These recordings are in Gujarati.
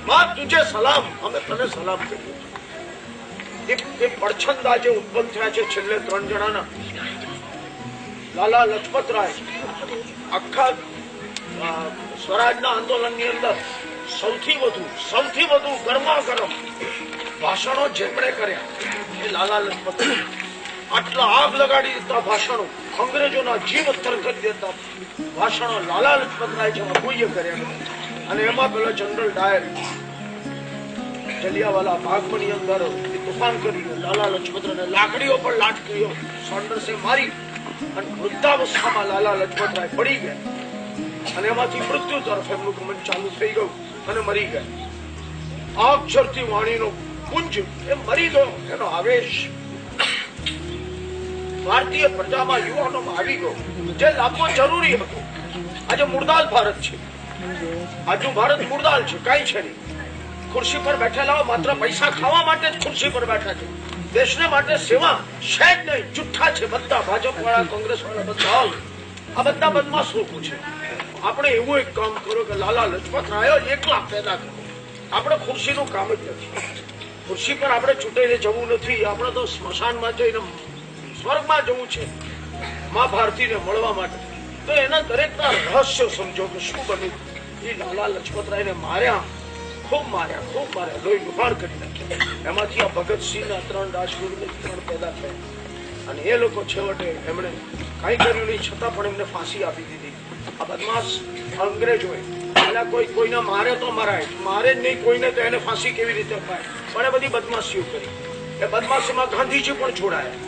मां तुझे सलाम, हमें तने सलाम करिए। એ પડછંદા જે ઉત્પન્ન થયા છે છેલ્લે 3 જણાના, લાલા લજપતરાય આખા સ્વરાજના આંદોલનની અંદર સૌથી વધુ ગરમા ગરમ ભાષણો જેમણે કર્યા એ લાલા લજપતરાય. આટલા આગ લગાડી દેતા ભાષણો, અંગ્રેજોના જીવ થરથરી દેતા ભાષણો લાલા લજપતરાય જેવા કોઈએ કર્યા. અને એમાં પેલો જનરલ ડાયર જલિયાવાલા બાગની અંદર તોફાન કર્યું, લાલા લજપતરાયને લાકડીઓ પર લાટકીઓ સોન્ડર્સે મારી અને વૃદ્ધાવસ્થામાં લાલા લજપતરાય પડી ગયા અને એમાંથી મૃત્યુ તરફ એમનું ગમન ચાલુ થઈ ગયું અને મરી ગયા. આગ ઝરતી વાણીનો પુંજ એ મરી ગયો. એનો આવેશ ભારતીય પ્રજામાં, યુવાનોમાં આવી ગયો, જે લાભો જરૂરી હતો. આજે મુર્દાલ ભારત છે, આજનું ભારત મુર્દાલ છે, કઈ છે નહીં. ખુરશી પર બેઠેલા માત્ર પૈસા ખાવા માટે જ ખુરશી પર બેઠા છે. દેશને માટે સેવા છે જ નહીં, જુઠ્ઠા છે બધા. ભાજપ વાળા, કોંગ્રેસ વાળા બધા આ બધા બદમાશ લોકો છે. આપણે એવું એક કામ કરો કે લાલા લજપતરાય એકલા પેદા કરો. આપણે ખુરશીનું કામ જ નથી. ખુરશી પર આપણે ચૂંટાઈને જવું નથી. આપણે તો સ્મશાનમાં જઈને સ્વર્ગમાં જવું છે મા ભારતીને મળવા માટે. તો એના દરેકના રહસ્યો સમજો કે શું બન્યું. એ લાલા લજપતરાયને માર્યા, ખૂબ માર્યા, લોહી લુહાણ કરી નાખ્યા. એમાંથી આ ભગતસિંહના 3 રાજગુરુને 3 પેદા થયા. અને એ લોકો છેવટે એમણે કઈ કર્યું નહીં, છતાં પણ એમને ફાંસી આપી દીધી. આ બદમાશ અંગ્રેજોએ પેલા કોઈને મારે તો મરાય, મારે જ નહીં કોઈને તો એને ફાંસી કેવી રીતે અપાય, પણ એ બધી બદમાશીઓ કરી. એ બદમાશીમાં ગાંધીજી પણ છોડાયા.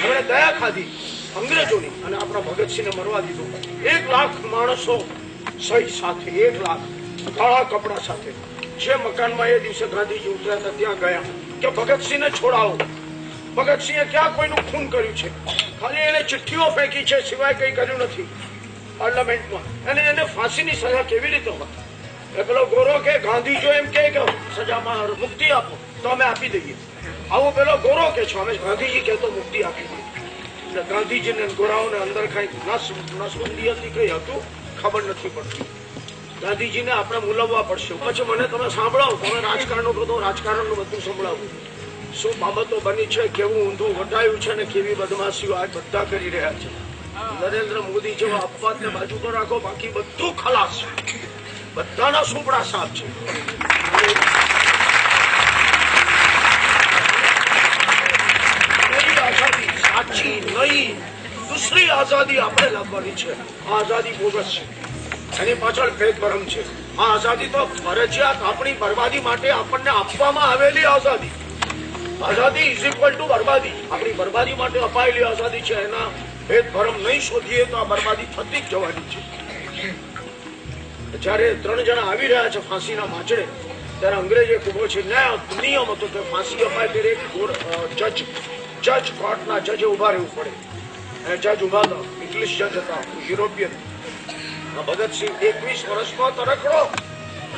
એમણે દયા ખાધી અંગ્રેજોની અને આપણા ભગતસિંહને મરવા દીધો. 1 લાખ માણસો સહી સાથે, 1 લાખ કાળા કપડા સાથે જે મકાનમાં એ દિવસે ગાંધીજી ઉતર્યા હતા ત્યાં ગયા કે ભગતસિંહને છોડાવો. ભગતસિંહે ક્યાં કોઈનું ખૂન કર્યું છે? ખાલી એને ચિઠ્ઠીઓ ફેંકી છે, સિવાય કઈ કર્યું નથી પાર્લામેન્ટમાં. અને એને ફાંસીની સજા કેવી રીતે હોય? એ પેલો ગોરો કે ગાંધીજો એમ કે સજામાં મુક્તિ આપો તો અમે આપી દઈએ. આવો પેલો ગોરો કે છો, અમે ગાંધીજી કહેતો મુક્તિ આપી દઈએ. એટલે ગાંધીજીને ગોરાઓને અંદર કઈ નસબંધી હતી, કઈ હતું ખબર નથી પડતી. ગાંધીજીને આપણે મૂલવવા પડશે. પછી મને તમે સાંભળાવો, તમે રાજકારણનું બધું રાજકારણનું બધું સંભળાવો. શું બાબતો બની છે, કેવું ઊંધું વટાયું છે ને કેવી બદમાશીઓ આજ બધા કરી રહ્યા છે. નરેન્દ્ર મોદી જેવા અપવાદને બાજુ પર રાખો, બાકી બધું ખલાસ છે. બધાના સુપડા સાફ છે. આઝાદી સાચી નહીં, દૂસરી આઝાદી આપણે લાવવાની છે. આ આઝાદી બોગસ છે, એની પાછળ ભેદભરમ છે. આ આઝાદી તો ફરજિયાત આપણી બરબાદી માટે આપણને આપવામાં આવેલી આઝાદી. આઝાદી ઇઝ ઇક્વલ ટુ બરબાદી. આપણી બરબાદી માટે અપાયેલી આઝાદી છે. એના ભેદભરમ નહીં શોધીએ તો આ બરબાદી થતી જ જવાની છે. જયારે 3 જણા આવી રહ્યા છે ફાંસીના માંચડે, ત્યારે અંગ્રેજે ઉભો છે નિયમ હતો કે ફાંસી અપાય ત્યારે જજ કોર્ટના જજે ઉભા રહેવું પડે. જજ ઉભા હતા, ઇંગ્લિશ જજ હતા, યુરોપિયન. ભગતસિંહ 21 વર્ષનો તરકડો,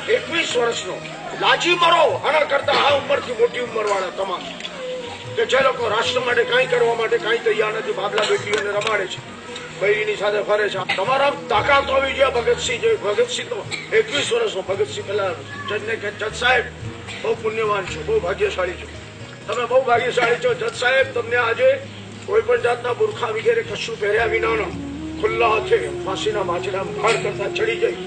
21 વર્ષનો, લાજી મરો. આના કરતા આ ઉંમરથી મોટી ઉંમર વાળા તમામ કે જે લોકો રાષ્ટ્ર માટે કઈ કરવા માટે કઈ તૈયાર નથી, બાબલા બેટીઓને રમાડે છે, બૈરીની સાથે ફરે છે. તમારા તાકાત હોવી જોઈએ. ભગતસિંહ જેવી. ભગતસિંહ તો 21 વર્ષનો. ભગતસિંહ પેલા જજને કે જજ સાહેબ બહુ પુણ્યવાન છો, બહુ ભાગ્યશાળી છો, તમે બહુ ભાગ્યશાળી છો જજ સાહેબ. તમને આજે કોઈ પણ જાતના બુરખા વગેરે કશું પહેર્યા વિનાનો ખુલ્લા હાથે ફાંસીના માંચડા ભાડ કરતા ચડી જઈ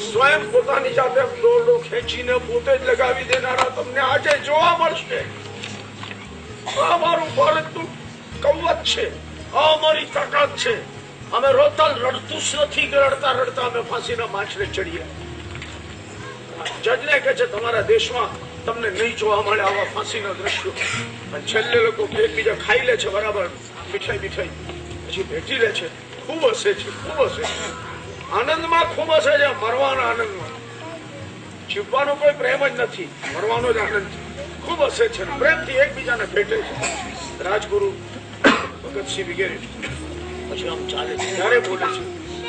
સ્વયં પોતાની જાતે દોરડો ખેંચીને પોતે જ લગાવી દેનારા તમને આજે જોવા મળશે. અમારું ભારતનું કવચ છે, અમારી તાકાત છે. અમે રોતલ રડતું જ નથી કે રડતા રડતા અમે ફાંસીના માંચડે ચડીએ. જજને કહે છે તમારા દેશમાં તમને નહીં જોવા મળે આવા ફાંસીના દ્રશ્યો. અને છેલ્લે લોકો એકબીજા ખાઈ લે છે બરાબર, મીઠાઈ પછી ભેટી લે છે. ખૂબ હશે છે, ખૂબ હશે આનંદમાં, ખૂબ હશે છે મરવાના આનંદમાં. જીવવાનો કોઈ પ્રેમ જ નથી, મરવાનો જ આનંદ છે. ખૂબ હશે છે, પ્રેમથી એકબીજાને ભેટે છે. રાજગુરુ ભગતસિંહ વગેરે પછી આમ ચાલે છે, ત્યારે બોલે છે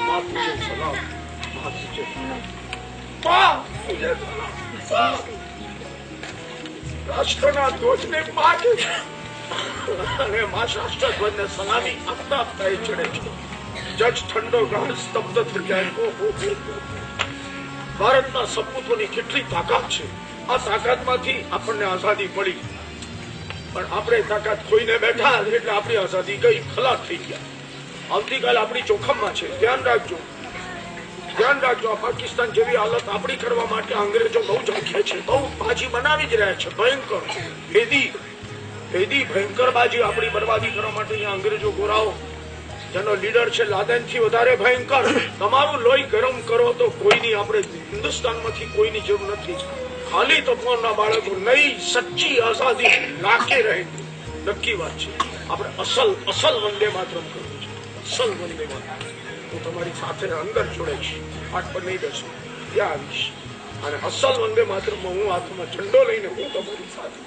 મા પૂજે સલામ, મા પૂજે સલામ. રાષ્ટ્રના ધ્વજને પાકે છે અને મા રાષ્ટ્ર ધ્વજને સલામી આપતા આપતા એ ચડે છે. જજ ઠંડો ગાઢ સ્તબ્ધ થઈ જાય. ભારતના સપૂતોની કેટલી તાકાત છે. આ તાકાતમાંથી આપણને આઝાદી મળી, પણ આપણે તાકાત ખોઈને બેઠા એટલે આપણી આઝાદી ગઈ, ખલાસ થઈ ગયા. આવતીકાલ આપણી જોખમમાં છે. ધ્યાન રાખજો, ધ્યાન રાખજો. આ પાકિસ્તાન જેવી હાલત આપણી કરવા માટે અંગ્રેજો બહુ ઝંખે છે, બહુ બાજી બનાવી જ રહ્યા છે. ભયંકર ભેદી ભયંકર બાજી આપણી બરબાદી કરવા માટે અહીંયા અંગ્રેજો ગોરાઓ, જેનો લીડર છે લાદેન થી વધારે ભયંકર. તમારું લોહી ગરમ કરો તો કોઈની, આપણે હિન્દુસ્તાનમાંથી કોઈની જરૂર નથી. ખાલી તોફાનના બાળકો નઈ સચ્ચી આઝાદી લાકે રહેંગે. નક્કી વાત છે. આપણે અસલ વંદે માતરમ કરવું છે. અસલ વંદે માતરમ. હું તમારી સાથે અંદર જોડાઈશ, પાઠ પર નહીં બેસું, ત્યાં આવીશ અને અસલ વંદે માતરમમાં હું હાથમાં ઝંડો લઈને હું તમારી સાથે